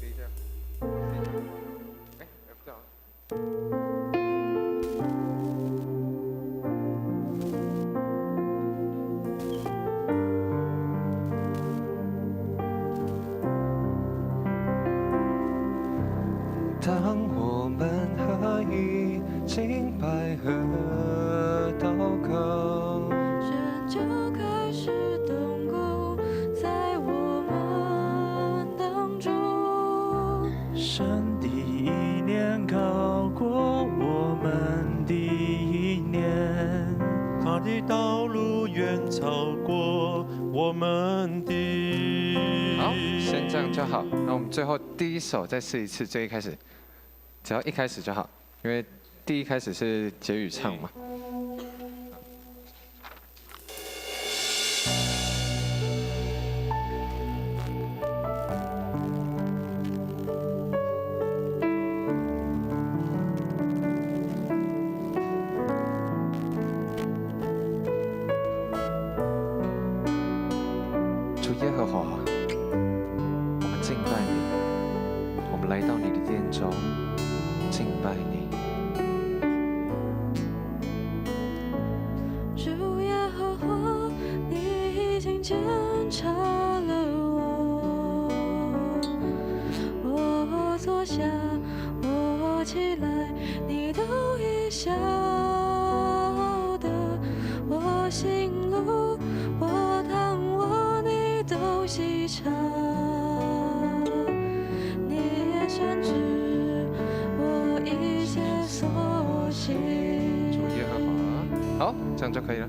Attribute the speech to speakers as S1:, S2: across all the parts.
S1: 试一下，试一下。哎，不知道。
S2: 当我们合一，敬拜和祷告，
S3: 神就开始动工在我们当中。
S4: 神的意念高过我们的意念，他的道路远超过我们的。
S1: 好，先这样就好。那我们最后第一首再试一次，最一开始，只要一开始就好，因为第一开始是结语唱嘛。主耶和华，我们敬拜你，我们来到你的殿中敬拜你。
S3: 主耶和华，你已经检查了我坐下，我起来，你都已晓得。我行路，我躺卧，你都细察。你也深知我一切所行。
S1: 主耶和华，好，这样就可以了。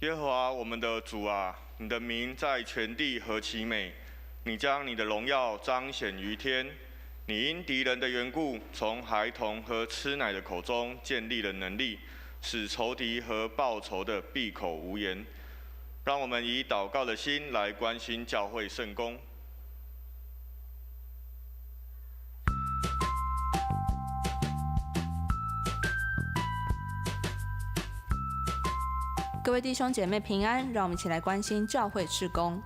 S5: 耶和华我们的主啊，你的名在全地何其美！你将你的荣耀彰显于天。你因敌人的缘故，从孩童和吃奶的口中建立了能力，使仇敌和报仇的闭口无言。让我们以祷告的心来关心教会圣工。
S6: 各位弟兄姐妹平安，让我们一起来关心教会事工。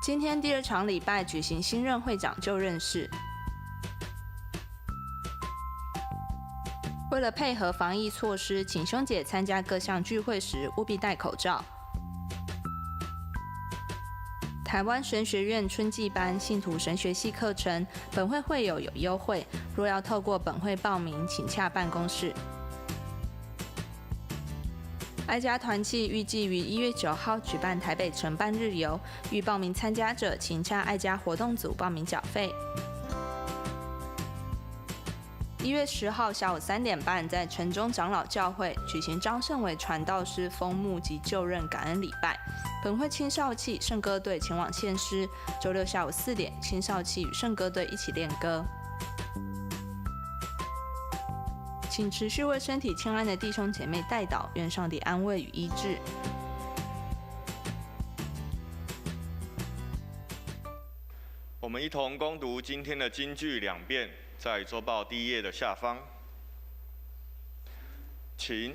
S6: 今天第2场礼拜举行新任会长就任式。为了配合防疫措施，请兄姐参加各项聚会时务必戴口罩。台湾神学院春季班信徒神学系课程，本会会友有优惠，若要透过本会报名，请洽办公室。爱家团契预计于1月9号举办台北城办日游，欲报名参加者，请洽爱家活动组报名缴费。1月10号下午3点半，在城中长老教会举行张胜伟传道师封牧及就任感恩礼拜。本会青少契圣歌队前往献诗。周六下午4点，青少契与圣歌队一起练歌。请持续为身体欠安的弟兄姐妹代祷，愿上帝安慰与医治。
S5: 我们一同攻读今天的金句2遍，在周报第1页的下方。请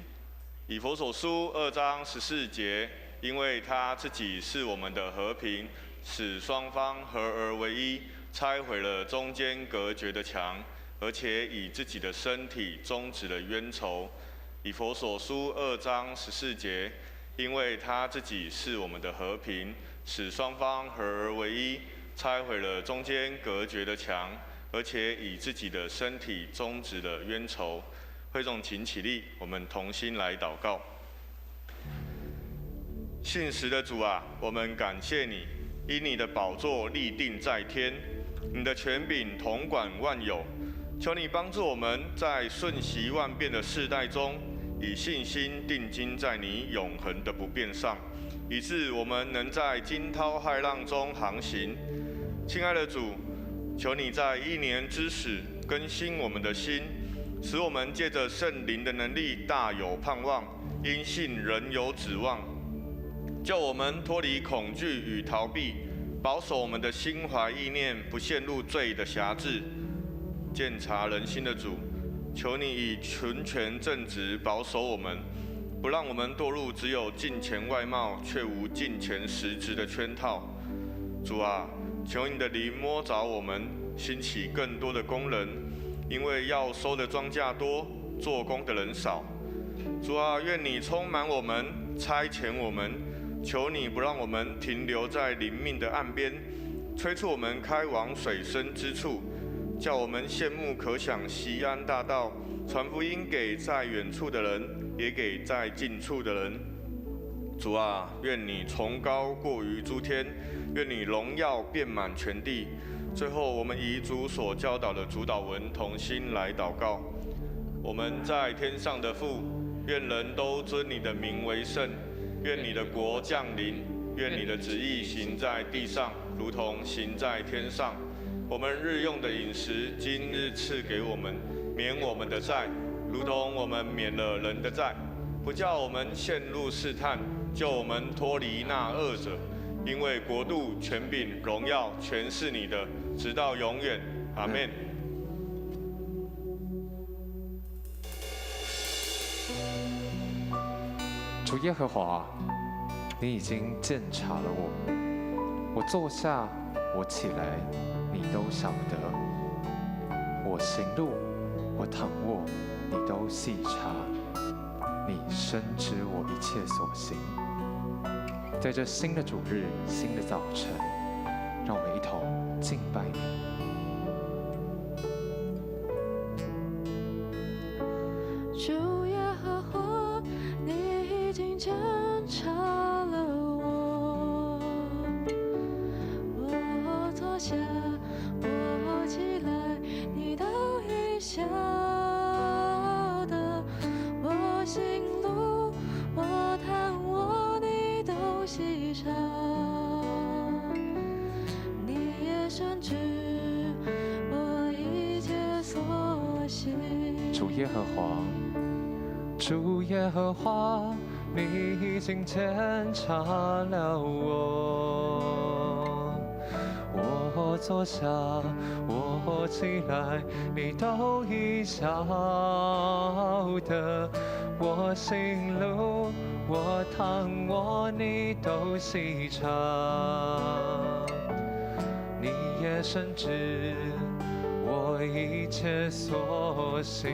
S5: 以弗所书2章14节，因为他自己是我们的和平，使双方合而为一，拆毁了中间隔绝的墙，而且以自己的身体终止了冤仇。以弗所书2章14节，因为他自己是我们的和平，使双方合而为一，拆毁了中间隔绝的墙，而且以自己的身体终止了冤仇。会众请起立，我们同心来祷告。信实的主啊，我们感谢你，因你的宝座立定在天，你的权柄统管万有。求你帮助我们在瞬息万变的世代中，以信心定睛在你永恒的不变上，以致我们能在惊涛骇浪中航行。亲爱的主，求你在1年之始更新我们的心，使我们借着圣灵的能力大有盼望，因信仍有指望。叫我们脱离恐惧与逃避，保守我们的心怀意念不陷入罪的辖制。鉴察人心的主，求你以纯全正直保守我们，不让我们堕入只有金钱外貌却无金钱实质的圈套。主啊，求你的灵摸着我们，兴起更多的工人，因为要收的庄稼多，做工的人少。主啊，愿你充满我们，差遣我们，求你不让我们停留在灵命的岸边，催促我们开往水深之处，叫我们羡慕可想锡安大道，传福音给在远处的人，也给在近处的人。主啊，愿你崇高过于诸天，愿你荣耀遍满全地。最后，我们以主所教导的主导文同心来祷告。我们在天上的父，愿人都尊你的名为圣。愿你的国降临，愿你的旨意行在地上，如同行在天上。我们日用的饮食，今日赐给我们，免我们的债，如同我们免了人的债，不叫我们陷入试探，救我们脱离那恶者。因为国度、权柄、荣耀，全是你的，直到永远。阿们。
S1: 主耶和华，你已经鉴察了我，我坐下，我起来，你都晓得；我行路，我躺卧，你都细察。你深知我一切所行。在这新的主日、新的早晨，让我们一同敬拜你。
S3: 主耶和华，你已经鉴察了我，我坐下，我起来，你都已晓得。我行路，我
S1: 主耶和华，
S2: 主耶和华，你已经检查了我。我坐下，我起来，你都已晓得。我行路，我躺卧，你都细察。你也深知我一切所行。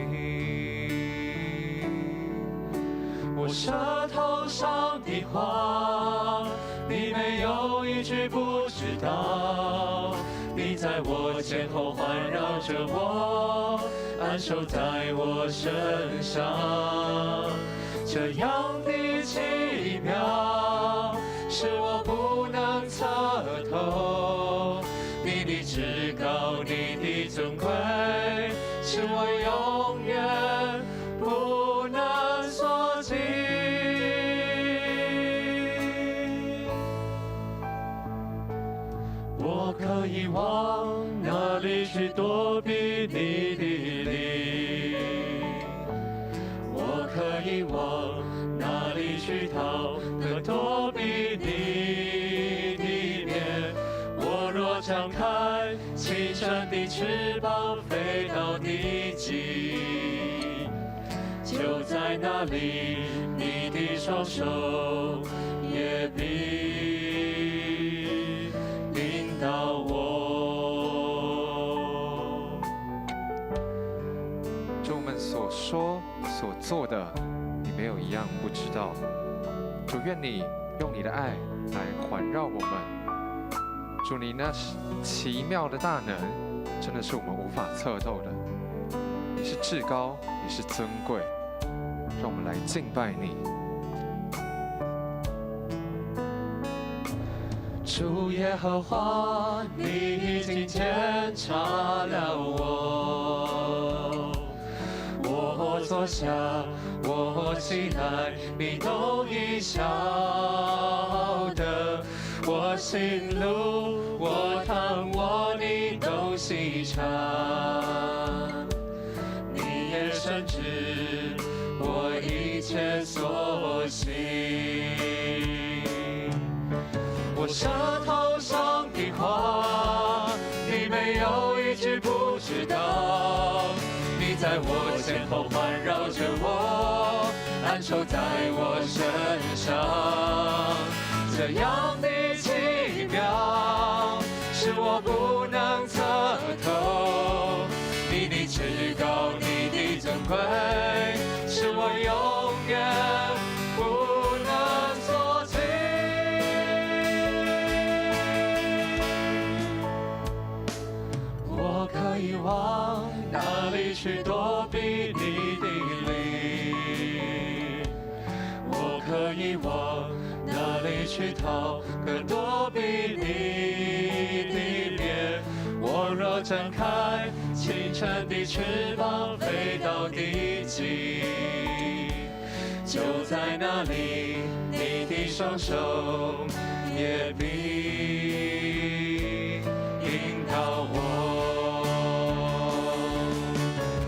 S2: 我舌头上的话，你没有一句不知道。你在我前后环绕着我，安守在我身上。这样的奇妙，是我不能测透。你的至高，你的尊贵，是我永远不能所及。我可以往哪里去躲避你的灵？我可以往哪里去逃和躲避你的面？我若张开清晨的翅膀，飞到地极，就在那里，你的双手也必引导我。
S1: 主，我们所说所做的，你没有一样不知道。主，愿你用你的爱来环绕我们。主，你那奇妙的大能，真的是我们无法测透的。你是至高，你是尊贵，让我们来敬拜你。
S2: 主耶和华，你已经检查了我。我坐下，我起来，你都已晓得。我行路，我躺卧，你都细察。你也深知我一切所行。我舌头上的话，你没有一句不知道。你在我前后环绕着我，安守在我身上。这样的奇妙，是我不能测透。你的至高，你的尊贵，是我永远不能所及。我可以往哪里去躲避你的灵？我可以往哪里去逃和躲避你的面？我若展开清晨的翅膀，飞到地极，就在那里，你的双手也必引导我。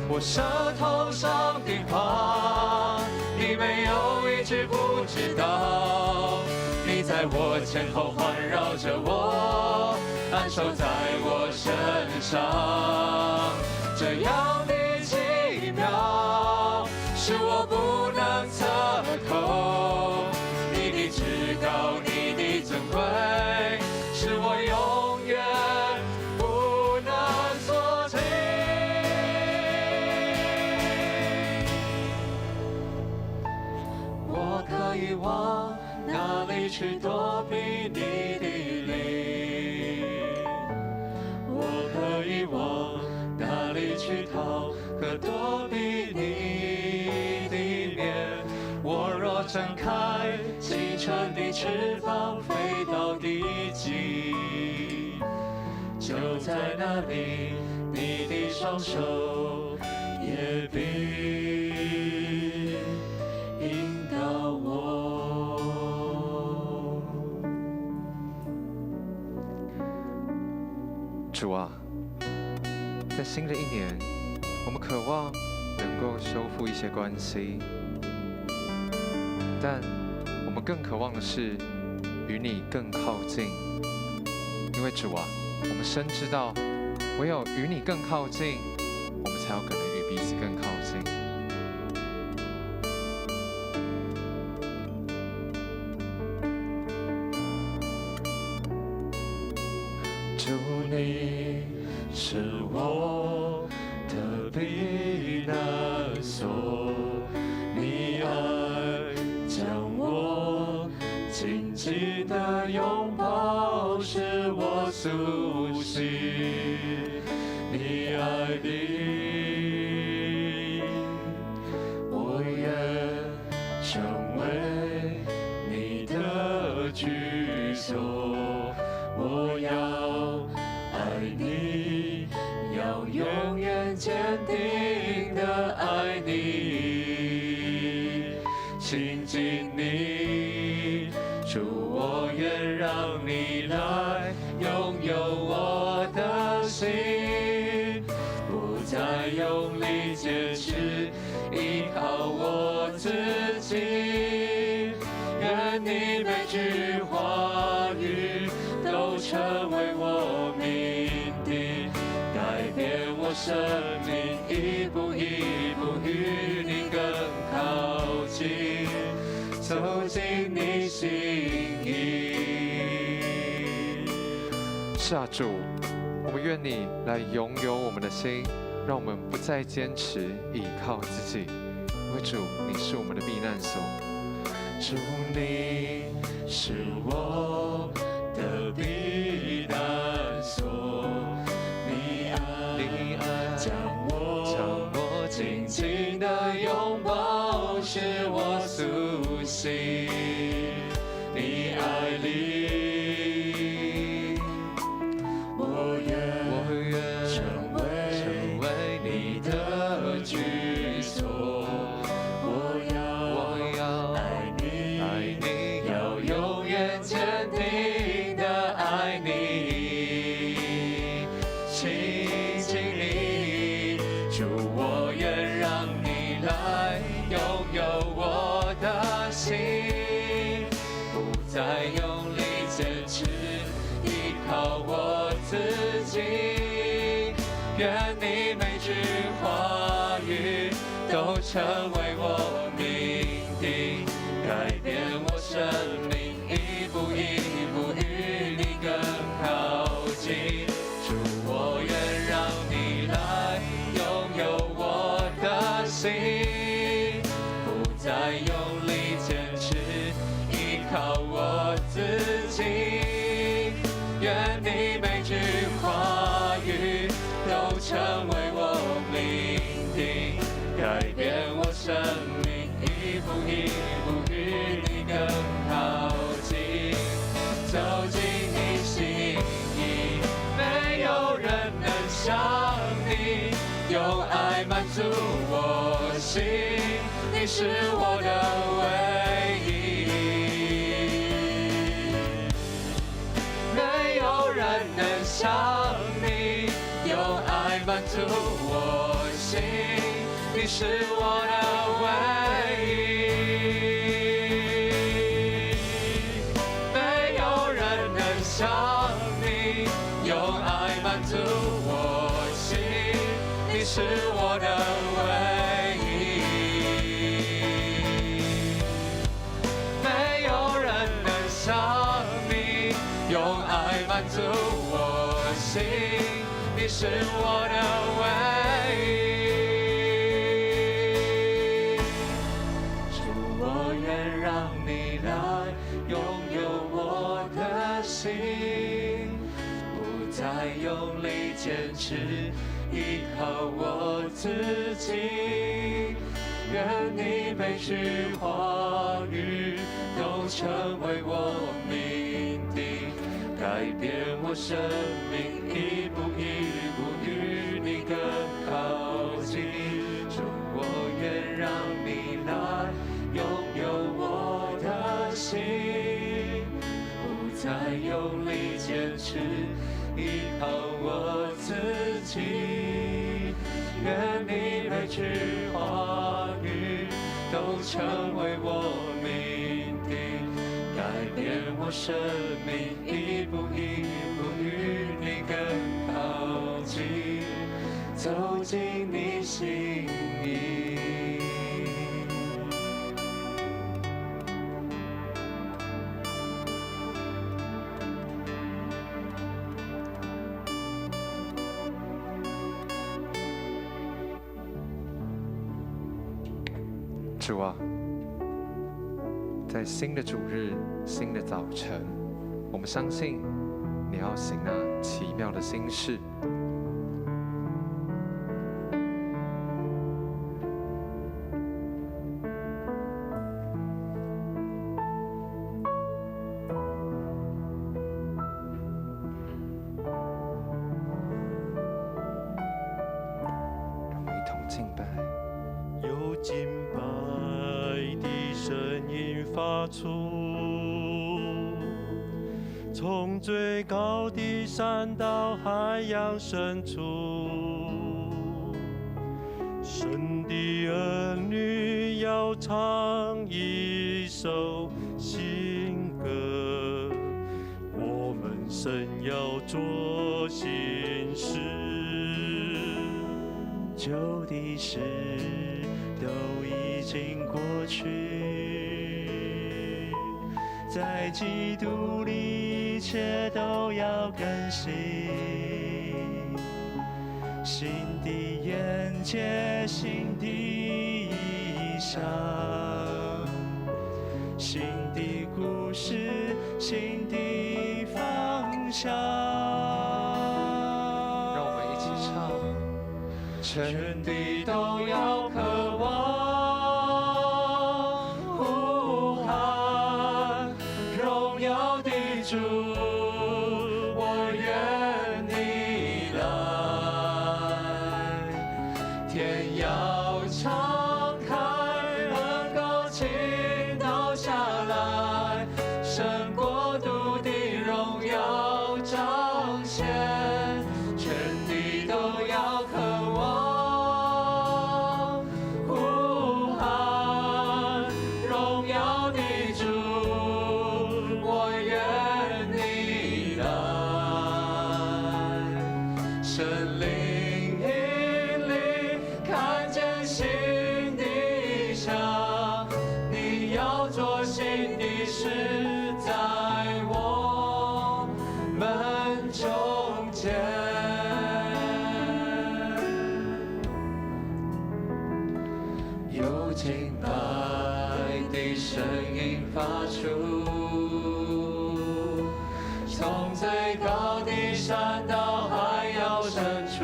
S2: 我舌头上的话，你没有一句不知道。你在我前后环绕着我，安守在我身上。这样的奇妙，是我不能测透。你的至高，你的尊贵，是我永远不能所及。我可以往哪里去躲避你的灵？我可以往哪里去逃和躲避你的面？我若展开清晨的翅膀，飞到地极，就在那里，你的双手也必引导我。
S1: 主啊，在新的一年，我们渴望能够修复一些关系，但我们更渴望的是与你更靠近。因为主啊，我们深知道，唯有与你更靠近，我们才有可能与彼此更靠近。
S2: 主，你是我的避难所，你爱将我紧紧的拥抱，使我苏醒。你爱里，我愿成为你的居所。我要爱你，要永远坚定的爱你，亲近你，主，我愿让你来拥有我的心，不再用力坚持依靠我自己，愿你每句话语都成为我命定，改变我生命，一步一步与你更靠近，走进你心意。
S1: 是啊，主，我们愿你来拥有我们的心，让我们不再坚持倚靠自己，因为主，你是我们的避难所。
S2: 主，你是我的避难所，你爱将我紧紧的拥抱，使我苏醒。你爱里，我愿成为你的居所。我要爱你，要永远坚定的爱你，亲近你，主，我愿让你来拥有我的心，不再用力坚持依靠我自己，愿你每句话语都成为我命定，改变我生命，一步一步与你更靠近。主，我愿让你来拥有我的心，不再用力坚持依靠我自己，愿你每句话语都成为我命定，改变我生命，一步一步与你更靠近，走进你心意，没有人能像你，用爱满足我心，你是我的唯一，没有人能像你，用爱满足我心，你是我的唯一，没有人能像你，用爱满足我心，你是我的唯一，没有人能像你，用爱满足我心，你是我的唯一。主，我愿让你来拥有我的心，不再用力坚持依靠我自己，愿你每句话语都成为我命定，改变我生命，一步一步与你更靠近。主，我愿让你来拥有我的心，不再用力坚持依靠我自己，愿你每句话成为我命定，改变我生命，一步一步与你更靠近，走进你心意。
S1: 主啊，在新的主日、新的早晨，我们相信你要行那奇妙的新事。让我们一同敬拜。
S4: 有敬拜的声音发出，从最高的山到海洋深处，神的儿女要唱一首新歌，我们神要做新事，旧的事都已经过去，在基督里一切都要更新，新的眼界，新的意象，新的故事，新的方向。
S1: 让我们一起唱。
S2: 全地都要渴望呼喊荣耀的主，我愿你来，天要敞开，恩膏倾倒下来，神国度的荣耀彰显，全地都要渴望。敬拜的声音发出，从最高的山到海洋深处，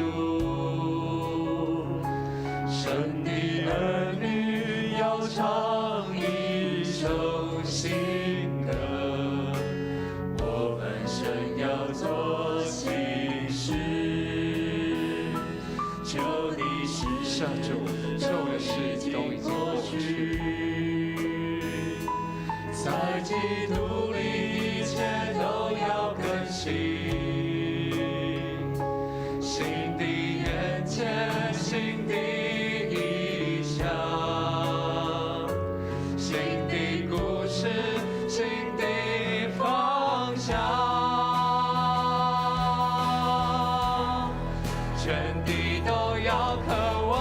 S2: 神的儿女要唱一首新歌，我们神要做新事，旧的事
S1: 是啊，主，旧的事都已经过去，
S2: 在基督里一切都要更新，新的眼界，新的意象，新的故事，新的方向，全地都要渴望。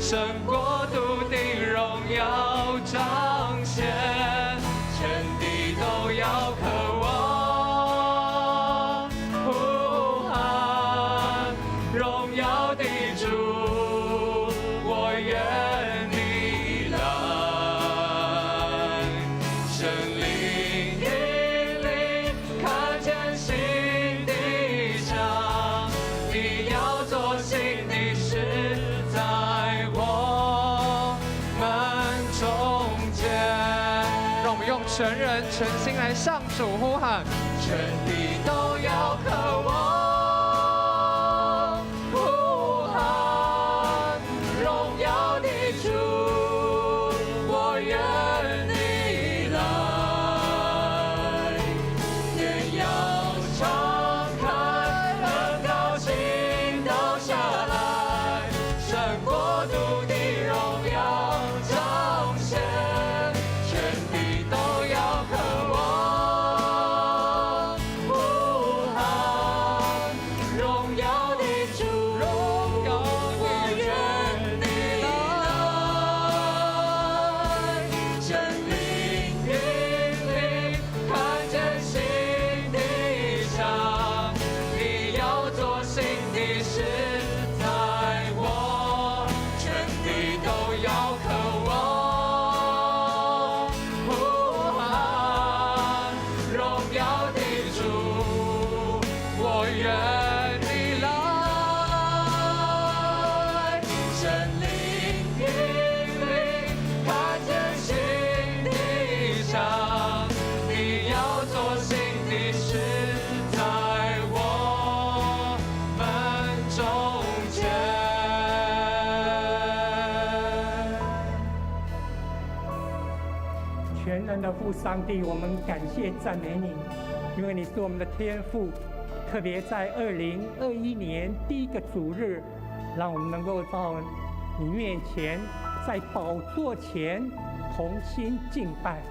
S2: 神国度的荣耀彰显，全地都要渴望呼喊荣耀的主，我愿你来，神灵引领，看见新的象，你要做新的事。
S1: 用全人全心来向主呼喊，
S2: 全地都要渴望呼喊地都要渴望呼喊荣耀的主，我愿你来，神灵引领，看见新地上，你要做新的事在我们中间。
S7: 全能的父上帝，我们感谢赞美你，因为你是我们的天父。特别在2021年第一个主日，让我们能够到你面前，在宝座前同心敬拜。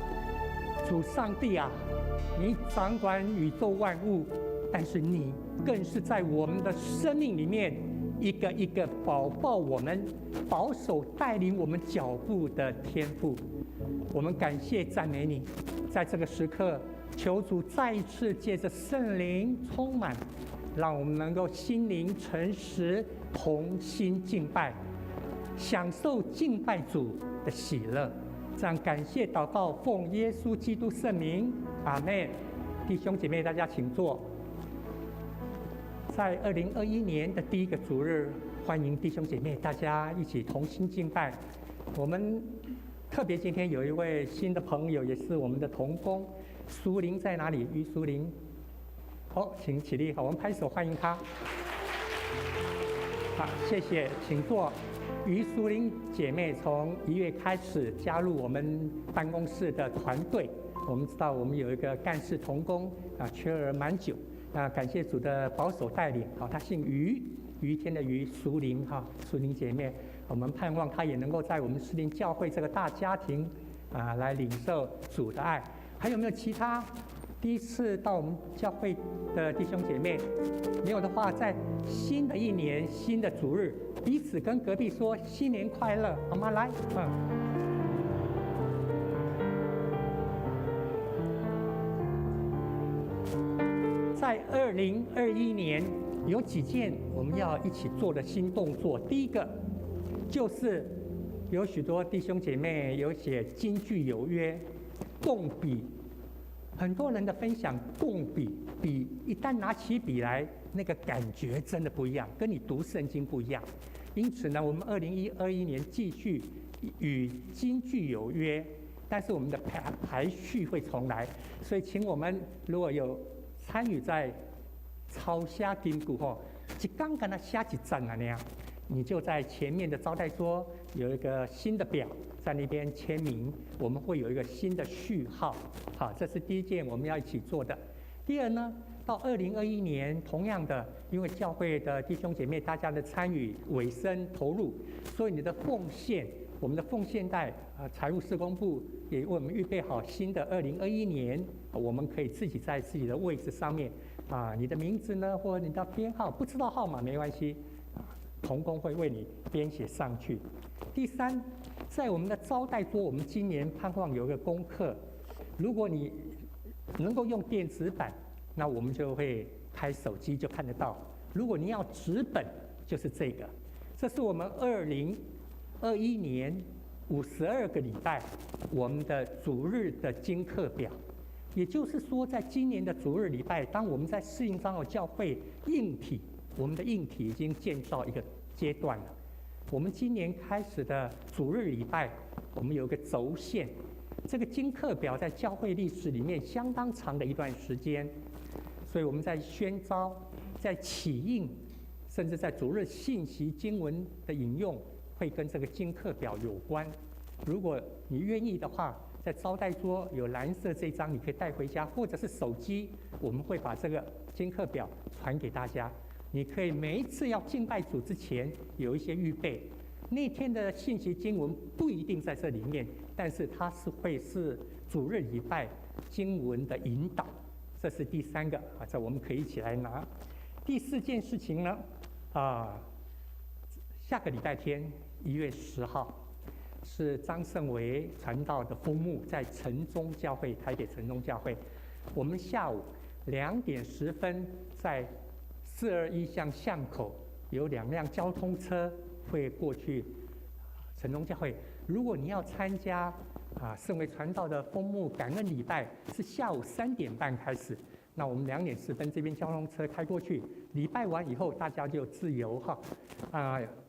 S7: 主上帝啊，你掌管宇宙万物，但是你更是在我们的生命里面一个一个保抱我们、保守带领我们脚步的天父。我们感谢赞美你，在这个时刻，求主再一次借着圣灵充满，让我们能够心灵诚实，同心敬拜，享受敬拜主的喜乐。这样感谢祷告，奉耶稣基督圣名，阿们。弟兄姐妹，大家请坐。在2021年的第一个主日，欢迎弟兄姐妹大家一起同心敬拜。我们特别今天有一位新的朋友，也是我们的同工，苏玲在哪里？于苏玲，好，请起立，好，我们拍手欢迎他。好，谢谢，请坐。于淑玲姐妹从1月开始加入我们办公室的团队。我们知道我们有一个干事同工缺额蛮久，感谢主的保守带领。她姓于，于天的于，淑玲淑玲姐妹，我们盼望她也能够在我们士林教会这个大家庭来领受主的爱。还有没有其他第一次到我们教会的弟兄姐妹？没有的话，在新的一年新的主日，彼此跟隔壁说新年快乐，好吗？来，在2021年有几件我们要一起做的新动作。第一个就是有许多弟兄姐妹有写金句有约，共笔。很多人的分享共笔，笔一旦拿起笔来，那个感觉真的不一样，跟你读圣经不一样。因此呢，我们2021年继续与金句有约，但是我们的排序会重来，所以请我们如果有参与在抄写金句一刚跟他写一站那样，你就在前面的招待桌有一个新的表，在那边签名，我们会有一个新的序号。好，这是第一件我们要一起做的。第二呢，到2021年，同样的，因为教会的弟兄姐妹大家的参与委身投入，所以你的奉献，我们的奉献袋财务事工部也为我们预备好新的2021年，我们可以自己在自己的位置上面你的名字呢，或者你的编号，不知道号码没关系，同工会为你编写上去。第三，在我们的招待桌，我们今年盼望有一个功课，如果你能够用电子版，那我们就会开手机就看得到；如果你要纸本，就是这个。这是我们2021年52个礼拜我们的主日的经课表。也就是说，在今年的主日礼拜，当我们在适应长老教会硬体，我们的硬体已经建造一个阶段了。我们今年开始的主日礼拜，我们有个轴线，这个经课表在教会历史里面相当长的一段时间，所以我们在宣召、在启应，甚至在主日信息经文的引用，会跟这个经课表有关。如果你愿意的话，在招待桌有蓝色这张，你可以带回家，或者是手机，我们会把这个经课表传给大家。你可以每一次要敬拜主之前有一些预备。那天的信息经文不一定在这里面，但是它会是主日礼拜经文的引导。这是第三个这我们可以一起来拿。第四件事情呢，下个礼拜天1月10号。是张胜维传道的封幕，在城中教会，台北城中教会。我们下午2点10分，在421巷巷口有2辆交通车会过去城中教会，如果你要参加圣为传道的封牧感恩礼拜，是下午3点半开始。那我们2点10分这边交通车开过去，礼拜完以后大家就自由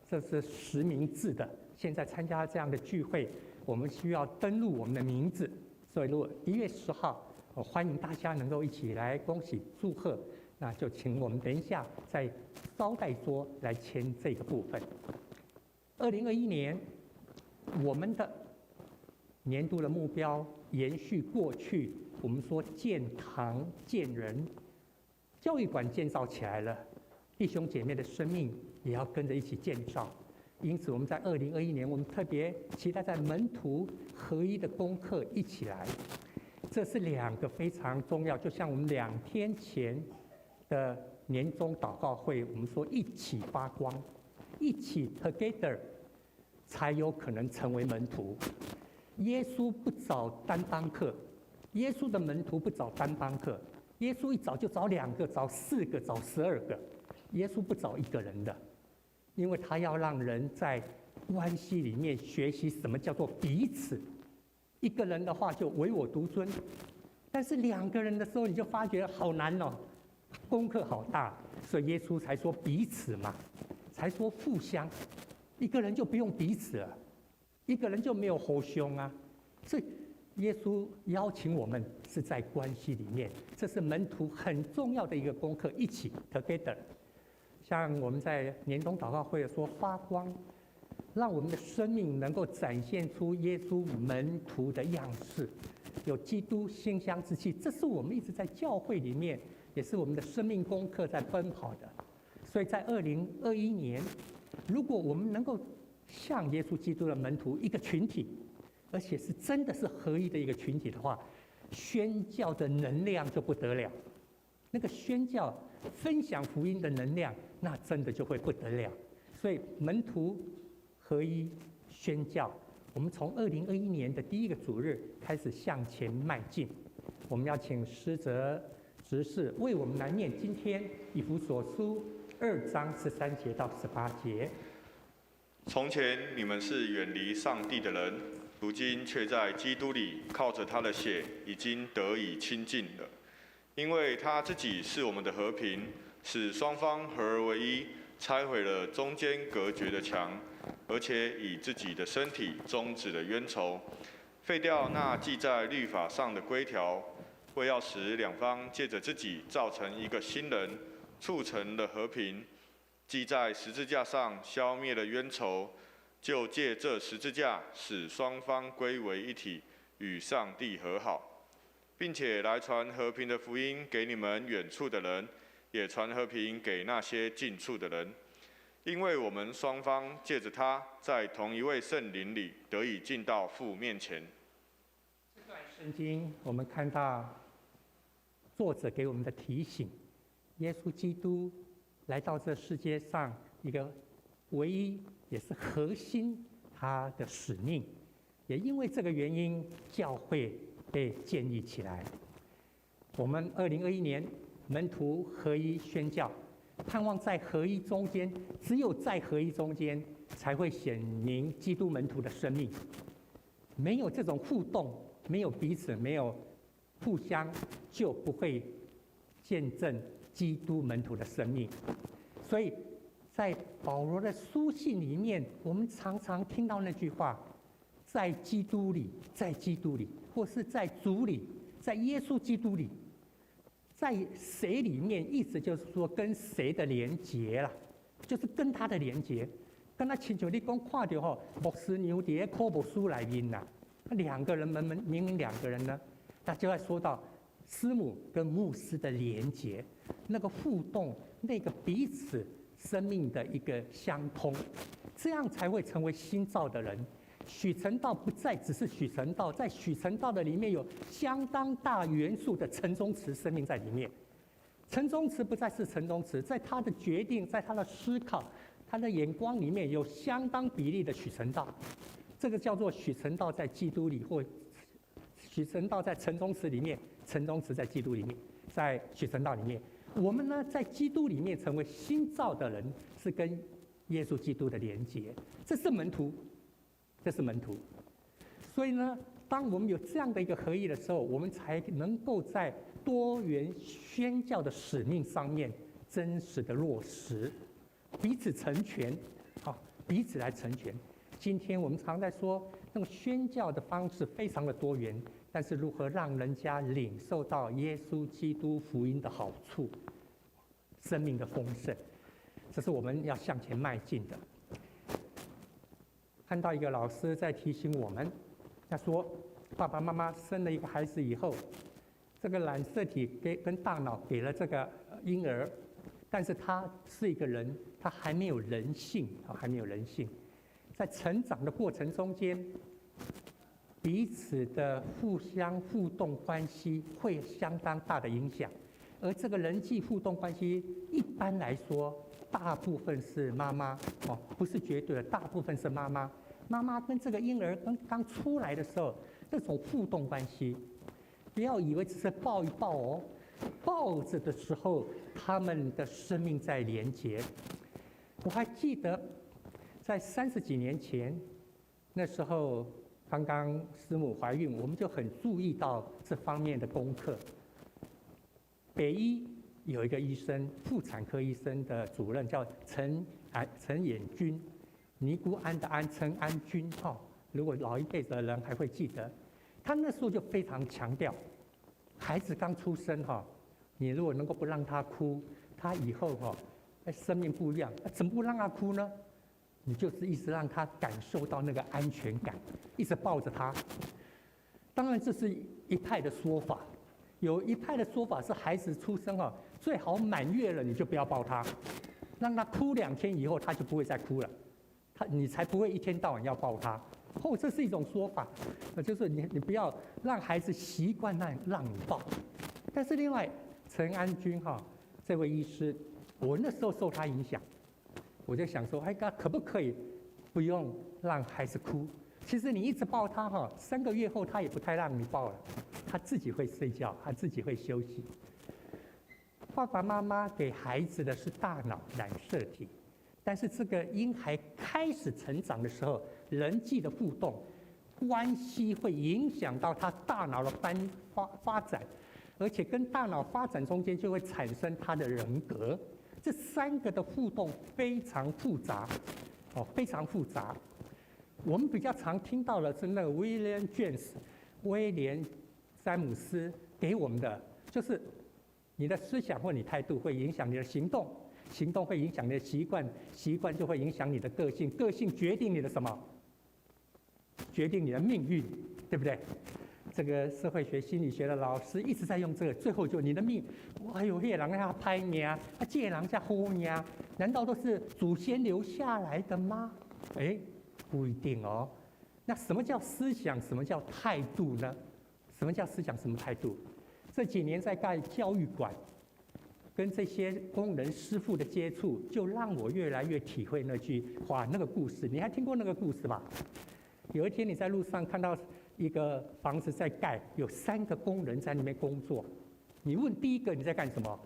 S7: 这是实名制的。现在参加这样的聚会，我们需要登录我们的名字，所以如果1月10号，欢迎大家能够一起来恭喜祝贺。那就请我们等一下在招待桌来签这个部分。2021年，我们的年度的目标延续过去，我们说建堂建人，教育馆建造起来了，弟兄姐妹的生命也要跟着一起建造。因此，我们在2021年，我们特别期待在门徒合一的功课一起来。这是2个非常重要，就像我们2天前的年终祷告会，我们说一起发光，一起 together， 才有可能成为门徒。耶稣不找单帮客，耶稣的门徒不找单帮客，耶稣一找就找2个，找4个，找12个，耶稣不找1个人的，因为他要让人在关系里面学习什么叫做彼此。1个人的话就唯我独尊，但是2个人的时候，你就发觉好难哦，功课好大，所以耶稣才说彼此嘛，才说互相。1个人就不用彼此了，1个人就没有互相啊。所以耶稣邀请我们是在关系里面，这是门徒很重要的一个功课，一起 together。像我们在年终祷告会说发光，让我们的生命能够展现出耶稣门徒的样式，有基督馨香之气，这是我们一直在教会里面，也是我们的生命功课在奔跑的。所以在2021年，如果我们能够像耶稣基督的门徒一个群体，而且是真的是合一的一个群体的话，宣教的能量就不得了。那个宣教、分享福音的能量，那真的就会不得了。所以门徒合一宣教，我们从2021年的第1个主日开始向前迈进。我们要请施哲执事为我们来念今天以弗所书2章13节到18节。
S5: 从前你们是远离上帝的人，如今却在基督里靠着他的血已经得以亲近了。因为他自己是我们的和平，使双方合而为一，拆毁了中间隔绝的墙，而且以自己的身体终止了冤仇，废掉那记在律法上的规条，为要使2方借着自己造成一个新人，促成了和平。既在十字架上消灭了冤仇，就借这十字架使双方归为一体，与上帝和好，并且来传和平的福音给你们远处的人，也传和平给那些近处的人。因为我们双方借着他，在同一位圣灵里得以进到父面前。
S7: 这段圣经我们看到作者给我们的提醒，耶稣基督来到这世界上一个唯一也是核心他的使命，也因为这个原因，教会被建立起来。我们2021年门徒合一宣教，盼望在合一中间，只有在合一中间，才会显明基督门徒的生命。没有这种互动，没有彼此，没有互相，就不会见证基督门徒的生命。所以在保罗的书信里面，我们常常听到那句话：在基督里，在基督里，或是在主里，在耶稣基督里，在谁里面，意思就是说跟谁的连结啦，就是跟他的连结。跟他亲像你讲看到吼，牧师牛在科布书里面呐，2个人明明2个人呢，他就会说到师母跟牧师的连结，那个互动，那个彼此生命的一个相通，这样才会成为新造的人。许成道不再只是许成道，在许成道的里面有相当大元素的陈宗慈生命在里面。陈宗慈不再是陈宗慈，在他的决定，在他的思考，他的眼光里面有相当比例的许成道。这个叫做许成道在基督里，或许成道在陈宗慈里面，陈宗慈在基督里面，在许成道里面。我们呢，在基督里面成为新造的人，是跟耶稣基督的连结，这是门徒。这是门徒。所以呢，当我们有这样的一个合一的时候，我们才能够在多元宣教的使命上面真实的落实，彼此成全，彼此来成全。今天我们常在说，那种宣教的方式非常的多元，但是如何让人家领受到耶稣基督福音的好处，生命的丰盛，这是我们要向前迈进的。看到一个老师在提醒我们，他说，爸爸妈妈生了一个孩子以后，这个染色体跟大脑给了这个婴儿，但是他是一个人，他还没有人性，还没有人性。在成长的过程中间，彼此的互相互动关系会相当大的影响，而这个人际互动关系一般来说，大部分是妈妈，不是绝对的，大部分是妈妈。妈妈跟这个婴儿刚出来的时候，这种互动关系，不要以为只是抱一抱哦，抱着的时候，他们的生命在连结。我还记得，在30几年前，那时候刚刚师母怀孕，我们就很注意到这方面的功课。北医有一个医生，妇产科医生的主任叫陈衍君，尼姑庵的庵，陈安君如果老一辈的人还会记得，他那时候就非常强调，孩子刚出生你如果能够不让他哭，他以后生命不一样。怎么不让他哭呢？你就是一直让他感受到那个安全感，一直抱着他。当然，这是一派的说法。有一派的说法是，孩子出生最好满月了你就不要抱他，让他哭2天以后他就不会再哭了，你才不会一天到晚要抱他。这是一种说法，就是你不要让孩子习惯让你抱。但是另外，陈安君这位医师，我那时候受他影响。我就想说，可不可以不用让孩子哭？其实你一直抱他3个月后他也不太让你抱了，他自己会睡觉，他自己会休息。爸爸妈妈给孩子的是大脑染色体，但是这个婴孩开始成长的时候，人际的互动关系会影响到他大脑的发展，而且跟大脑发展中间就会产生他的人格。这3个的互动非常复杂，非常复杂。我们比较常听到的是那个威廉詹姆斯给我们的，就是你的思想或你态度会影响你的行动，行动会影响你的习惯，习惯就会影响你的个性，个性决定你的什么？决定你的命运，对不对？这个社会学、心理学的老师一直在用这个，最后就你的命，那个人家拍你啊，这个人家呼你啊，难道都是祖先留下来的吗？不一定哦。那什么叫思想？什么叫态度呢？什么叫思想？什么态度？这几年在盖教育馆，跟这些工人师傅的接触，就让我越来越体会那句话，那个故事。你还听过那个故事吧？有一天你在路上看到一个房子在盖，有3个工人在那边工作。你问第一个你在干什么？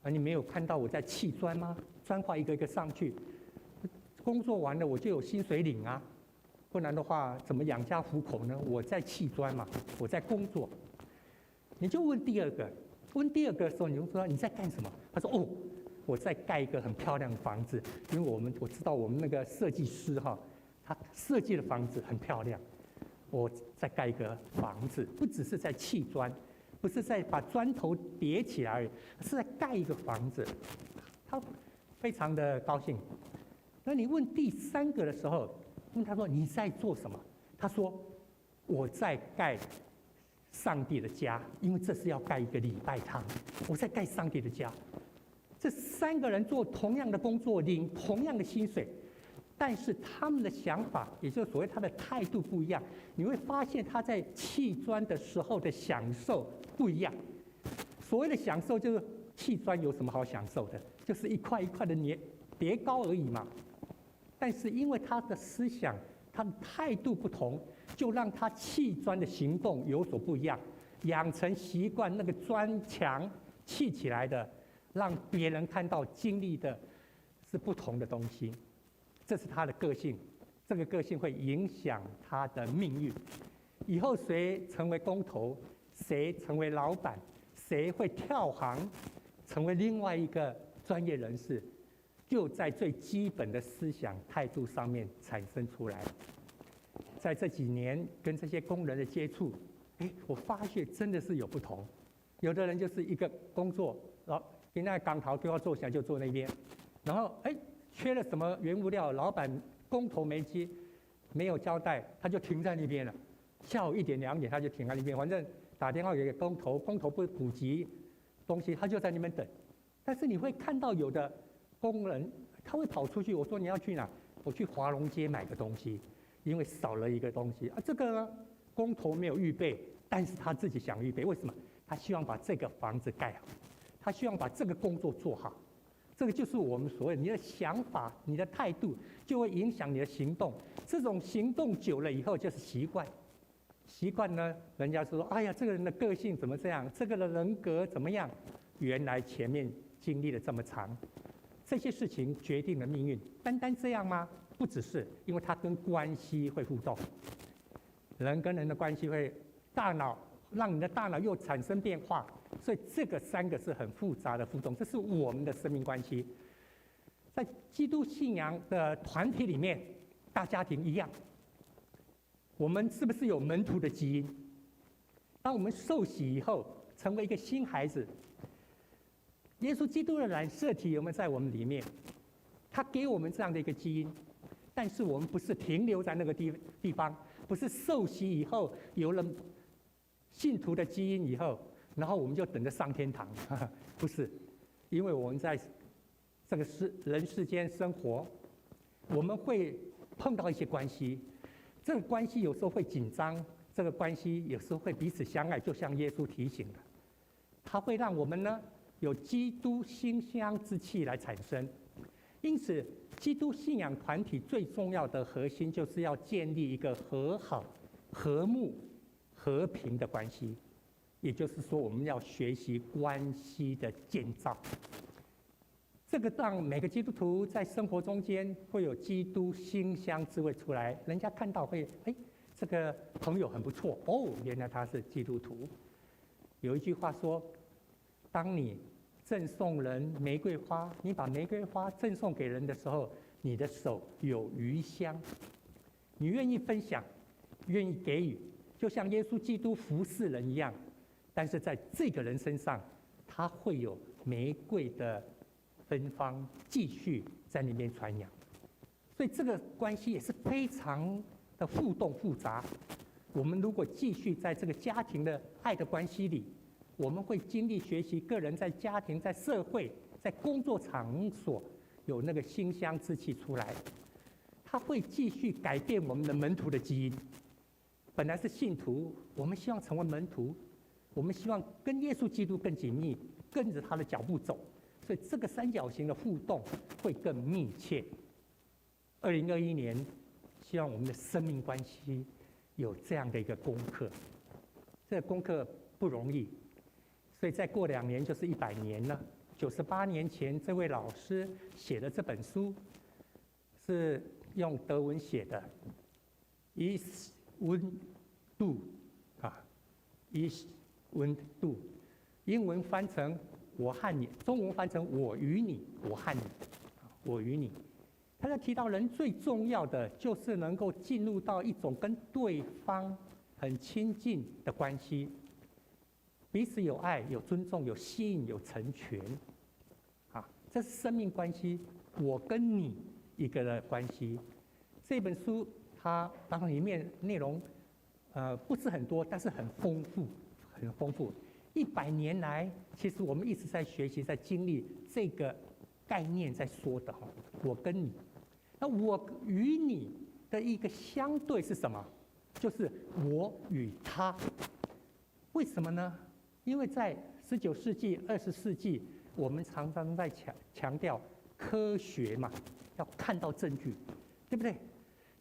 S7: 你没有看到我在砌砖吗？砖块一个一个上去，工作完了我就有薪水领啊，不然的话怎么养家糊口呢？我在砌砖嘛，我在工作。你就问第二个，问第二个的时候你就说你在干什么？他说我在盖一个很漂亮的房子，因为我知道我们那个设计师他设计的房子很漂亮。我在盖一个房子，不只是在砌砖，不是在把砖头叠起来而已，是在盖一个房子。他非常的高兴。那你问第3个的时候，问他说你在做什么？他说我在盖上帝的家，因为这是要盖一个礼拜堂，我在盖上帝的家。这3个人做同样的工作，领同样的薪水。但是他们的想法，也就是所谓他的态度不一样，你会发现他在砌砖的时候的享受不一样。所谓的享受就是砌砖有什么好享受的？就是一块一块的叠高而已嘛。但是因为他的思想、他的态度不同，就让他砌砖的行动有所不一样，养成习惯，那个砖墙砌起来的，让别人看到经历的是不同的东西。这是他的个性，这个个性会影响他的命运。以后谁成为工头，谁成为老板，谁会跳行成为另外一个专业人士，就在最基本的思想态度上面产生出来。在这几年跟这些工人的接触，我发现真的是有不同。有的人就是一个工作，然后给那钢头都要做起来就坐那边，然后缺了什么原物料，老板工头没接，没有交代，他就停在那边了。下午1点2点他就停在那边，反正打电话给工头，工头不补给东西，他就在那边等。但是你会看到有的工人他会跑出去，我说你要去哪？我去华龙街买个东西，因为少了一个东西啊。这个呢，工头没有预备，但是他自己想预备，为什么？他希望把这个房子盖好，他希望把这个工作做好。这个就是我们所谓你的想法、你的态度，就会影响你的行动。这种行动久了以后就是习惯。习惯呢，人家说，哎呀，这个人的个性怎么这样？这个的人格怎么样？原来前面经历了这么长，这些事情决定了命运。单单这样吗？不只是，因为它跟关系会互动，人跟人的关系会，大脑让你的大脑又产生变化，所以这个3个是很复杂的互动，这是我们的生命关系。在基督信仰的团体里面，大家庭一样。我们是不是有门徒的基因？当我们受洗以后，成为一个新孩子，耶稣基督的染色体有没有在我们里面？他给我们这样的一个基因，但是我们不是停留在那个地方，不是受洗以后有了信徒的基因以后，然后我们就等着上天堂，不是，因为我们在这个人世间生活，我们会碰到一些关系。这个关系有时候会紧张，这个关系有时候会彼此相爱，就像耶稣提醒的，它会让我们呢有基督馨香之气来产生。因此，基督信仰团体最重要的核心就是要建立一个和好、和睦、和平的关系。也就是说，我们要学习关系的建造。这个让每个基督徒在生活中间会有基督馨香之味出来，人家看到会，这个朋友很不错哦，原来他是基督徒。有一句话说，当你赠送人玫瑰花，你把玫瑰花赠送给人的时候，你的手有余香，你愿意分享，愿意给予，就像耶稣基督服侍人一样。但是在这个人身上，他会有玫瑰的芬芳继续在那边传扬，所以这个关系也是非常的互动复杂。我们如果继续在这个家庭的爱的关系里，我们会经历学习个人在家庭、在社会、在工作场所有那个馨香之气出来，它会继续改变我们的门徒的基因。本来是信徒，我们希望成为门徒，我们希望跟耶稣基督更紧密，跟着他的脚步走。所以这个三角形的互动会更密切。2021年，希望我们的生命关系有这样的一个功课。这个功课不容易，所以再过2年就是100年了。98年前，这位老师写的这本书是用德文写的 ，Ich und du ，Ich und du， 英文翻成我和你，中文翻成我与你，我和你，我与你。他在提到人最重要的就是能够进入到一种跟对方很亲近的关系，彼此有爱、有尊重、有吸引、有成全，这是生命关系，我跟你一个的关系。这本书它当然里面内容不是很多，但是很丰富，很丰富。100年来，其实我们一直在学习，在经历这个概念在说的哈。我跟你，那我与你的一个相对是什么？就是我与他。为什么呢？因为在19世纪、20世纪，我们常常在强调科学嘛，要看到证据，对不对？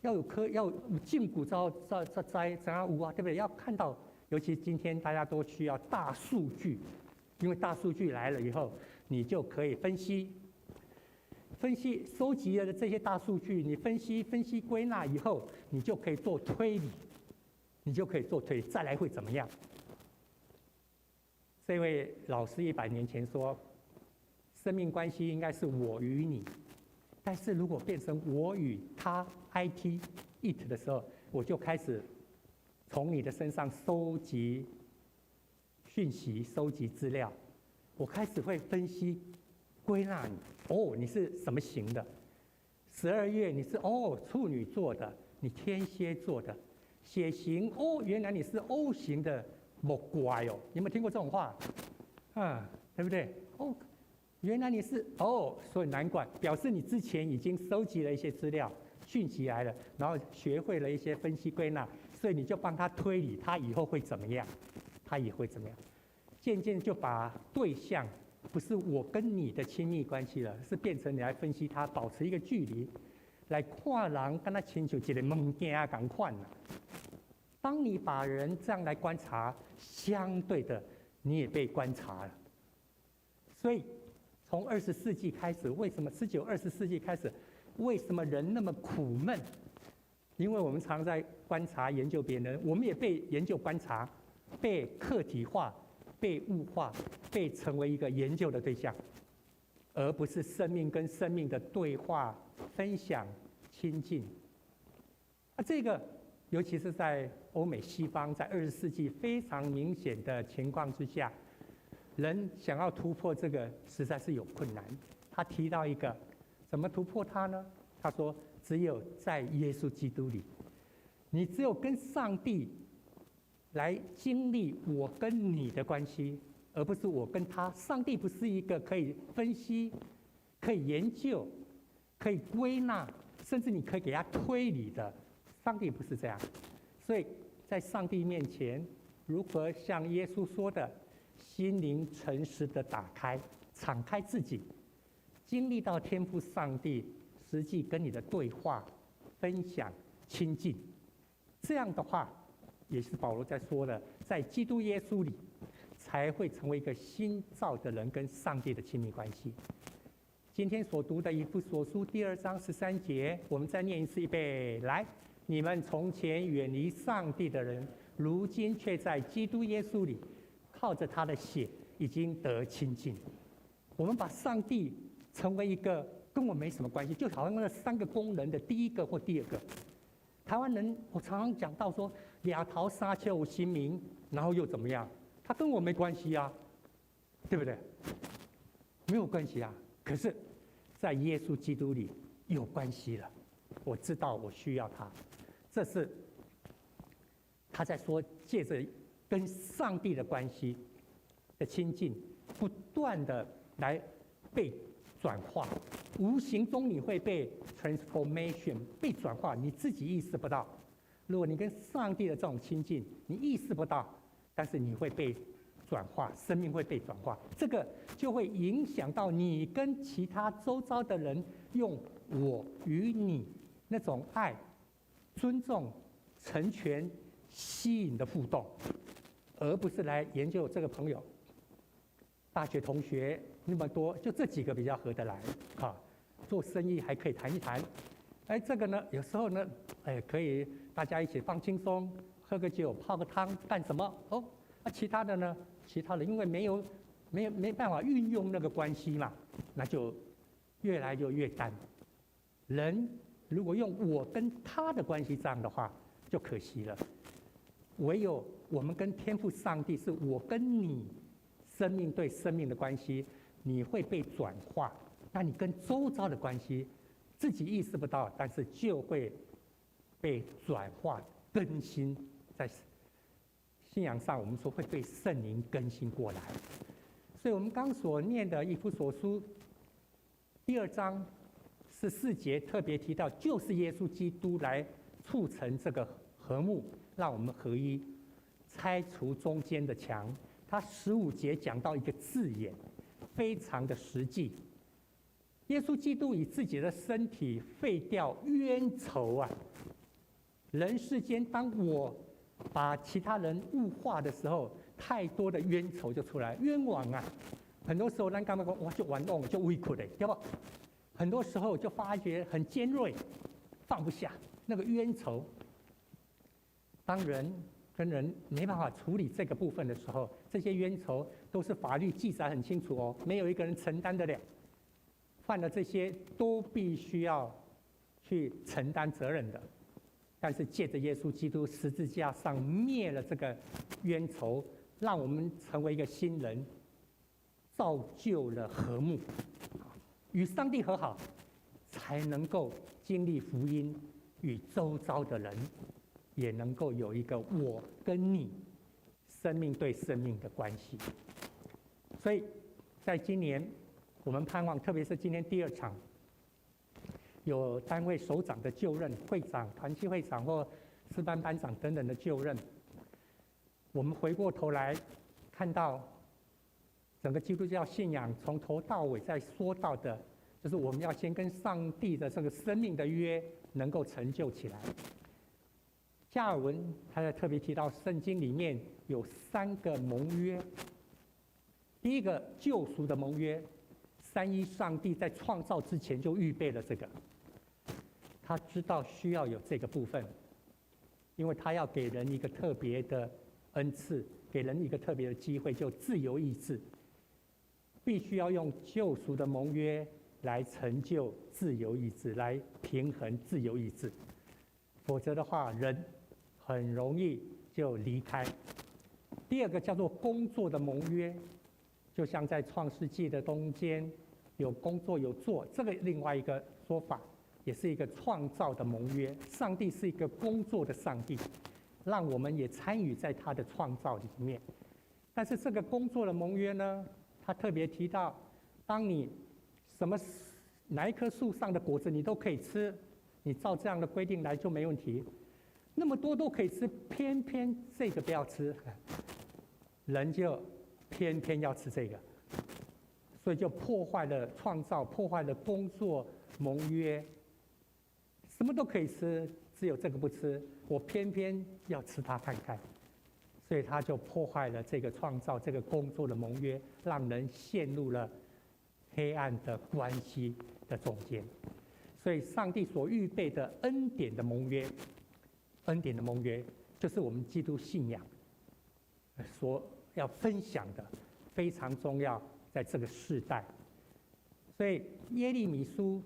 S7: 要有胫骨摘怎样无啊，对不对？要看到。尤其今天大家都需要大数据，因为大数据来了以后，你就可以分析分析收集了这些大数据，你分析归纳以后，你就可以做推理，再来会怎么样？这位老师100年前说，生命关系应该是我与你，但是如果变成我与他 it 的时候，我就开始从你的身上收集讯息、收集资料，我开始会分析、归纳你。哦，你是什么型的？12月你是处女座的，你天蝎座的，血型原来你是 O 型的，莫怪哦。你有没有听过这种话？对不对？原来你是所以难怪，表示你之前已经收集了一些资料、讯息来了，然后学会了一些分析归纳，所以你就帮他推理，他以后会怎么样？他也会怎么样？渐渐就把对象不是我跟你的亲密关系了，是变成你来分析他，保持一个距离，来看人跟他亲像一个物件啊同款了。当你把人这样来观察，相对的你也被观察了。所以从20世纪开始，为什么19、20世纪开始，为什么人那么苦闷？因为我们常在观察、研究别人，我们也被研究、观察，被客体化、被物化，被成为一个研究的对象，而不是生命跟生命的对话、分享、亲近。这个尤其是在欧美西方，在20世纪非常明显的情况之下，人想要突破这个实在是有困难。他提到一个，怎么突破它呢？他说，只有在耶稣基督里，你只有跟上帝来经历我跟你的关系，而不是我跟他。上帝不是一个可以分析、可以研究、可以归纳，甚至你可以给他推理的。上帝不是这样。所以在上帝面前，如何像耶稣说的，心灵诚实的打开、敞开自己，经历到天父上帝实际跟你的对话、分享、亲近。这样的话，也是保罗在说的，在基督耶稣里，才会成为一个新造的人，跟上帝的亲密关系。今天所读的以弗所书2章13节，我们再念一次，预备，来！你们从前远离上帝的人，如今却在基督耶稣里，靠着他的血已经得亲近。我们把上帝成为一个跟我没什么关系，就好像那3个功能的第一个或第二个。台湾人，我常常讲到说，俩头沙丘新民，然后又怎么样？他跟我没关系啊，对不对？没有关系啊。可是，在耶稣基督里有关系了。我知道我需要他，这是他在说，借着跟上帝的关系的亲近，不断的来被转化，无形中你会被 transformation 被转化，你自己意识不到。如果你跟上帝的这种亲近，你意识不到，但是你会被转化，生命会被转化，这个就会影响到你跟其他周遭的人用我与你那种爱、尊重、成全、吸引的互动，而不是来研究这个朋友、大学同学那么多，就这几个比较合得来啊。做生意还可以谈一谈，这个呢，有时候呢，可以大家一起放轻松，喝个酒、泡个汤，干什么？其他的呢？其他的因为没办法运用那个关系嘛，那就越来就越淡。人如果用我跟他的关系这样的话，就可惜了。唯有我们跟天父上帝，是我跟你生命对生命的关系，你会被转化。那你跟周遭的关系，自己意识不到，但是就会被转化、更新。在信仰上，我们说会被圣灵更新过来。所以我们刚所念的以弗所书2章14节特别提到，就是耶稣基督来促成这个和睦，让我们合一，拆除中间的墙。他15节讲到一个字眼，非常的实际。耶稣基督以自己的身体废掉冤仇啊！人世间，当我把其他人物化的时候，太多的冤仇就出来，冤枉啊！很多时候，咱刚刚讲，我就冤枉，就委屈的，对不？很多时候就发觉很尖锐，放不下那个冤仇。当人跟人没办法处理这个部分的时候，这些冤仇都是法律记载很清楚哦，没有一个人承担得了。犯了这些都必须要去承担责任的。但是借着耶稣基督十字架上灭了这个冤仇，让我们成为一个新人，造就了和睦，与上帝和好，才能够经历福音，与周遭的人也能够有一个我跟你生命对生命的关系。所以在今年我们盼望，特别是今天第2场，有单位首长的就任，会长、团契会长或师班班长等等的就任。我们回过头来看到整个基督教信仰从头到尾在说到的，就是我们要先跟上帝的这个生命的约能够成就起来。加尔文他在特别提到，圣经里面有3个盟约。第一个救赎的盟约，三一上帝在创造之前就预备了这个，他知道需要有这个部分，因为他要给人一个特别的恩赐，给人一个特别的机会，就自由意志，必须要用救赎的盟约来成就自由意志，来平衡自由意志，否则的话，人很容易就离开。第二个叫做工作的盟约，就像在创世纪的中间有工作有做，这个另外一个说法，也是一个创造的盟约。上帝是一个工作的上帝，让我们也参与在他的创造里面。但是这个工作的盟约呢，他特别提到，当你哪一棵树上的果子你都可以吃，你照这样的规定来就没问题。那么多都可以吃，偏偏这个不要吃，人就偏偏要吃这个，所以就破坏了创造，破坏了工作盟约。什么都可以吃，只有这个不吃，我偏偏要吃它看看，所以他就破坏了这个创造、这个工作的盟约，让人陷入了黑暗的关系的中间。所以上帝所预备的恩典的盟约，恩典的盟约就是我们基督信仰所要分享的，非常重要，在这个世代。所以耶利米书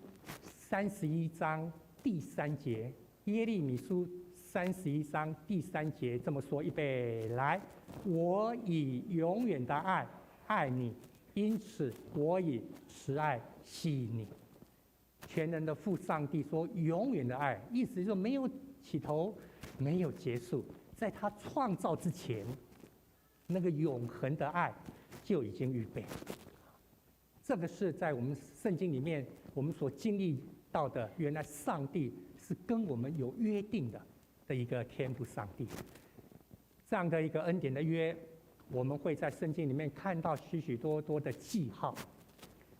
S7: 31章第3节，耶利米书31章第3节这么说：预备来，我以永远的爱爱你，因此我以慈爱吸引你。全能的父上帝说永远的爱，意思就是说没有起头，没有结束，在他创造之前，那个永恒的爱就已经预备。这个是在我们圣经里面我们所经历到的，原来上帝是跟我们有约定的一个天父上帝。这样的一个恩典的约，我们会在圣经里面看到许许多多的记号，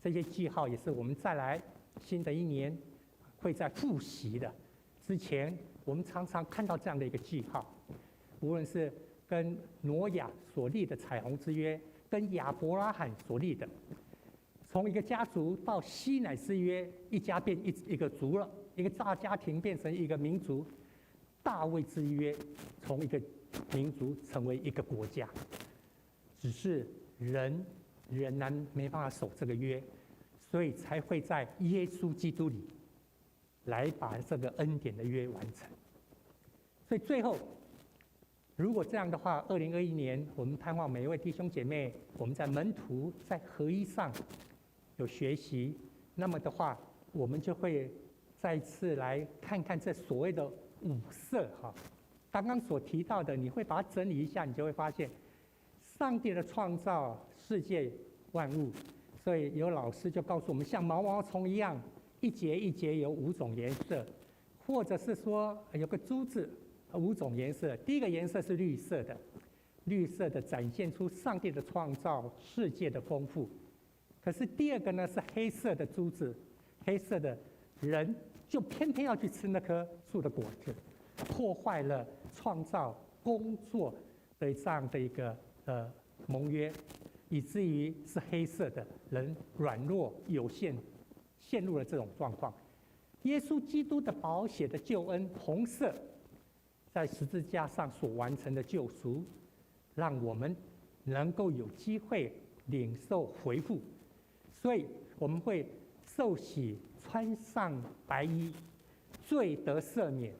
S7: 这些记号也是我们再来新的一年会在复习的之前，我们常常看到这样的一个记号，无论是跟挪亚所立的彩虹之约，跟亚伯拉罕所立的，从一个家族到西乃之约，一家变一个族了，一个大家庭变成一个民族；大卫之约，从一个民族成为一个国家。只是人仍然没办法守这个约，所以才会在耶稣基督里来把这个恩典的约完成。所以最后，如果这样的话，2021年我们盼望每一位弟兄姐妹，我们在门徒在合一上有学习，那么的话，我们就会再一次来看看这所谓的五色哈。刚刚所提到的，你会把它整理一下，你就会发现，上帝的创造世界万物，所以有老师就告诉我们，像毛毛虫一样，一节一节有5种颜色，或者是说有个珠子，5种颜色。第一个颜色是绿色的，绿色的展现出上帝的创造世界的丰富。可是第二个呢是黑色的珠子，黑色的人就偏偏要去吃那棵树的果子，破坏了创造工作的这样的一个盟约，以至于是黑色的人软弱有限，陷入了这种状况。耶稣基督的宝血的救恩，红色，在十字架上所完成的救赎，让我们能够有机会领受恢复。所以我们会受洗，穿上白衣，罪得赦免。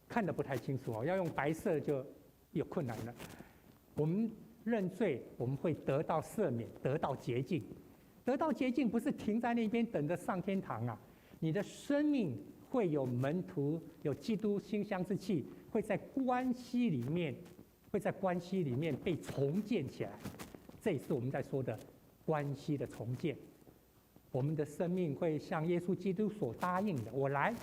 S7: 看得不太清楚哦，要用白色就有困难了。我们认罪，我们会得到赦免，得到洁净。得到洁净不是停在那边等着上天堂啊，你的生命会有门徒，有基督馨香之气，会在关系里面被重建起来。这也是我们在说的关系的重建。我们的生命会像耶稣基督所答应的，我来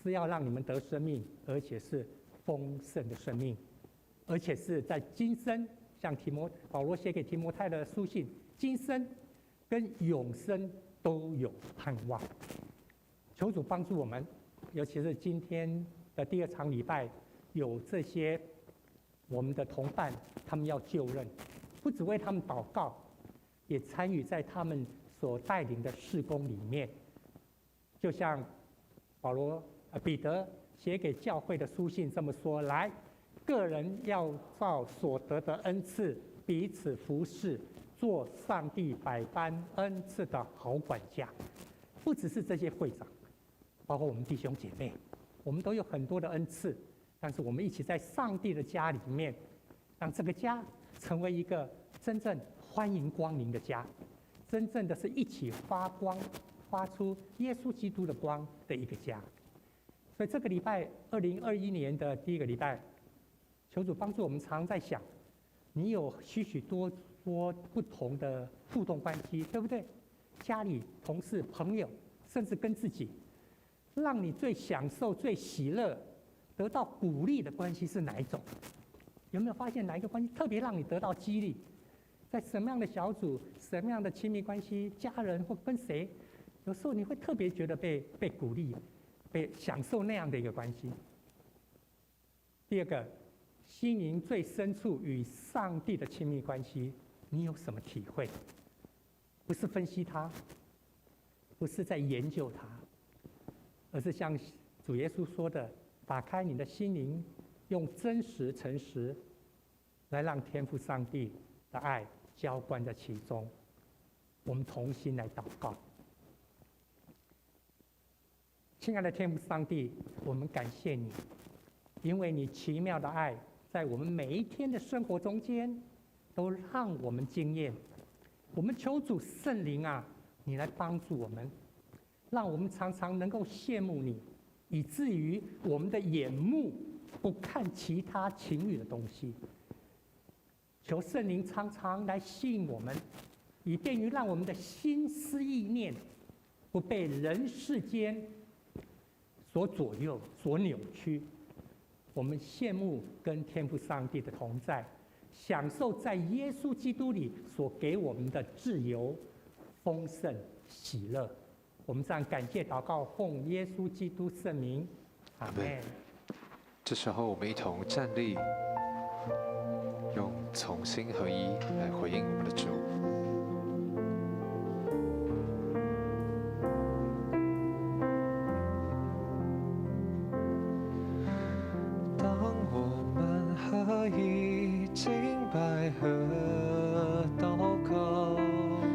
S7: 是要让你们得生命，而且是丰盛的生命，而且是在今生，像保罗写给提摩太的书信，今生跟永生都有盼望。求主帮助我们，尤其是今天的第2场礼拜，有这些我们的同伴，他们要就任，不只为他们祷告，也参与在他们所带领的事工里面。就像彼得写给教会的书信这么说：来，个人要照所得的恩赐彼此服侍，做上帝百般恩赐的好管家。不只是这些会长，包括我们弟兄姐妹，我们都有很多的恩赐，但是我们一起在上帝的家里面，让这个家成为一个真正欢迎光临的家，真正的是一起发光，发出耶稣基督的光的一个家。所以这个礼拜，2021年的第1个礼拜，求主帮助我们常在想，你有许多不同的互动关系，对不对？家里、同事、朋友，甚至跟自己，让你最享受、最喜乐、得到鼓励的关系是哪一种？有没有发现哪一个关系特别让你得到激励？在什么样的小组、什么样的亲密关系、家人或跟谁，有时候你会特别觉得被鼓励。被享受那样的一个关系。第2个，心灵最深处与上帝的亲密关系，你有什么体会？不是分析它，不是在研究它，而是像主耶稣说的，打开你的心灵，用真实、诚实来让天父上帝的爱浇灌在其中。我们同心来祷告。亲爱的天父上帝，我们感谢你，因为你奇妙的爱在我们每一天的生活中间都让我们经验。我们求主圣灵啊，你来帮助我们，让我们常常能够羡慕你，以至于我们的眼目不看其他情欲的东西。求圣灵常常来吸引我们，以便于让我们的心思意念不被人世间所左右、所扭曲。我们羡慕跟天父上帝的同在，享受在耶稣基督里所给我们的自由、丰盛、喜乐。我们这样感谢祷告，奉耶稣基督圣名，阿们。
S1: 这时候我们一同站立，用从心合一来回应我们的主。
S2: 和祷告，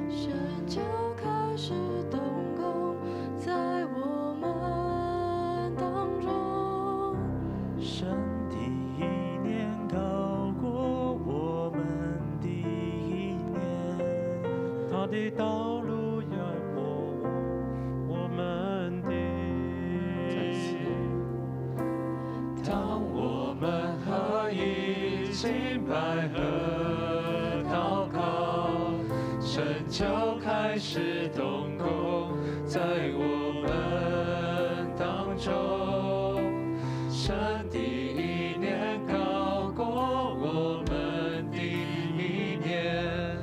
S3: 神就开始动工在我们当中。
S4: 神的意念高过我们的意念，他的道路要过我们的。
S2: 当我们合一敬拜和祷告，神就开始动工在我们当中。神的意念高过我们的意念，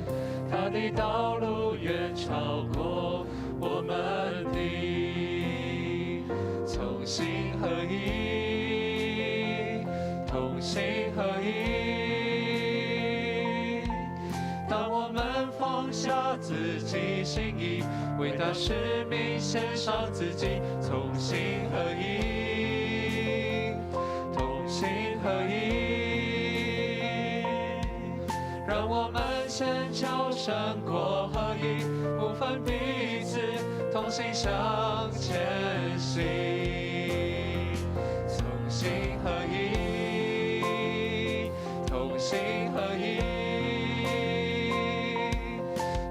S2: 他的道路远超过我们的。同心合一，同心合一。当我们放下自己心意，为大使命献上自己，同心合一，同心合一，让我们先求胜过合一，不分彼此，同心向前行，同心合一，同心合一。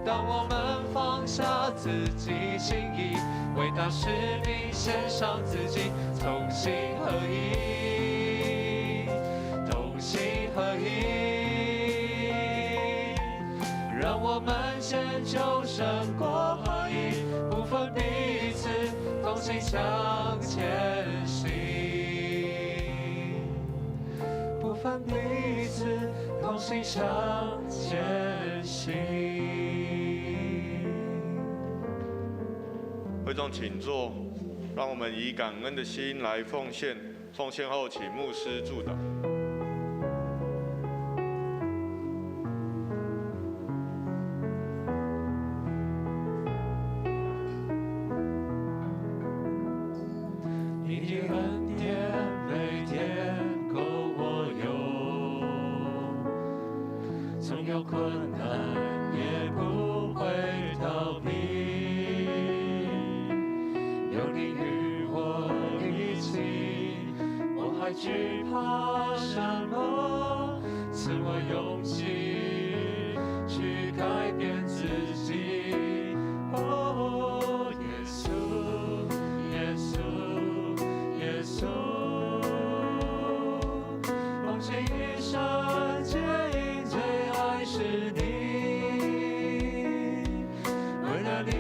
S2: 当我们放下自己心意，为大使命献上自己，同心合一，同心合一，让我们先求胜过合一，不分彼此，同心向前行，不分彼此，同心向前行。
S5: 会众请坐，让我们以感恩的心来奉献。奉献后，请牧师祝祷。
S2: 你的恩典每天够我用，纵有困难也不会逃避。有你与我一起，我还惧怕什么？赐我勇气去改变自己。哦，耶稣，耶稣，耶稣，梦醒一生接引最爱是你，为了你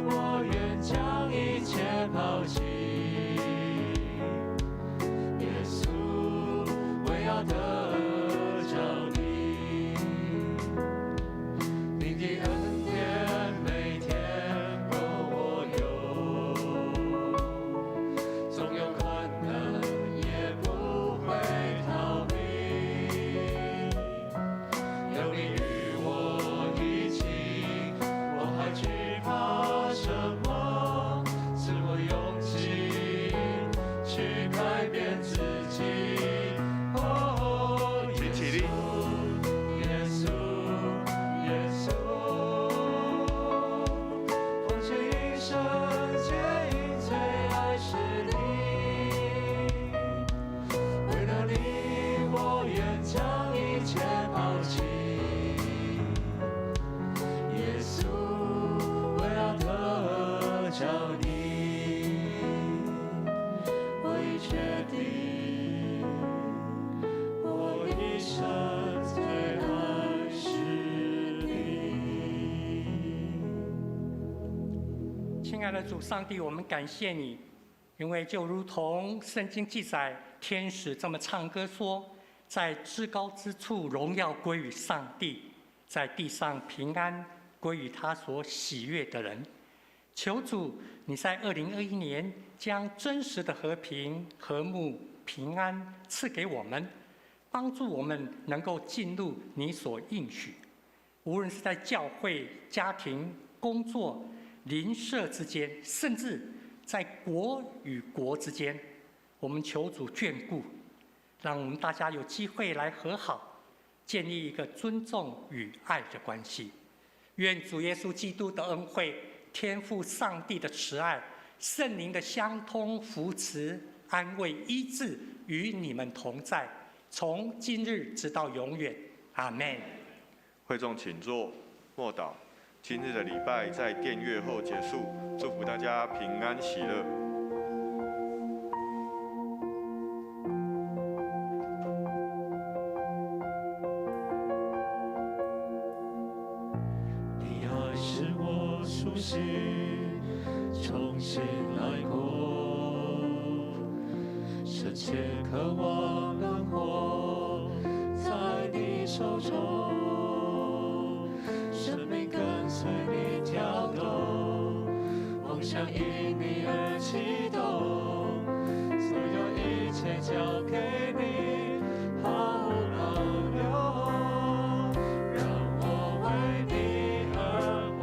S2: 我愿将一切抛弃。耶稣，我要得着你，你的恩典每天够我用，纵有困难也不会逃避。有你与我一起，我还惧怕什么？赐我勇气去改变自己。哦，
S5: 请起立。
S2: 耶稣，耶稣，奉献一生接引最爱是你，为了你我愿将一切抛弃。耶稣，我要得着你，我已决定，我一生最爱是你。
S7: 亲爱的主上帝，我们感谢你，因为就如同圣经记载，天使这么唱歌说，在至高之处荣耀归于上帝，在地上平安归于他所喜悦的人。求主，你在2021年将真实的和平、和睦、平安赐给我们，帮助我们能够进入你所应许。无论是在教会、家庭、工作、邻舍之间，甚至在国与国之间，我们求主眷顾，让我们大家有机会来和好，建立一个尊重与爱的关系。愿主耶稣基督的恩惠、天父上帝的慈爱、圣灵的相通扶持、安慰医治与你们同在，从今日直到永远。阿们。
S5: 会众请坐，默祷。今日的礼拜在殿乐后结束，祝福大家平安喜乐。
S2: 你爱是我熟悉，重新来过，深切渴望能活在你手中，生命跟随你跳动，梦想因你而启动，所有一切交给你，毫无保留，让我为你而活。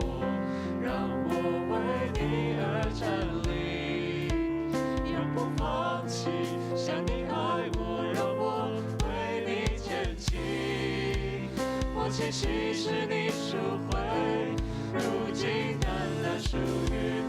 S2: 些稀释你赎回，如今难了属于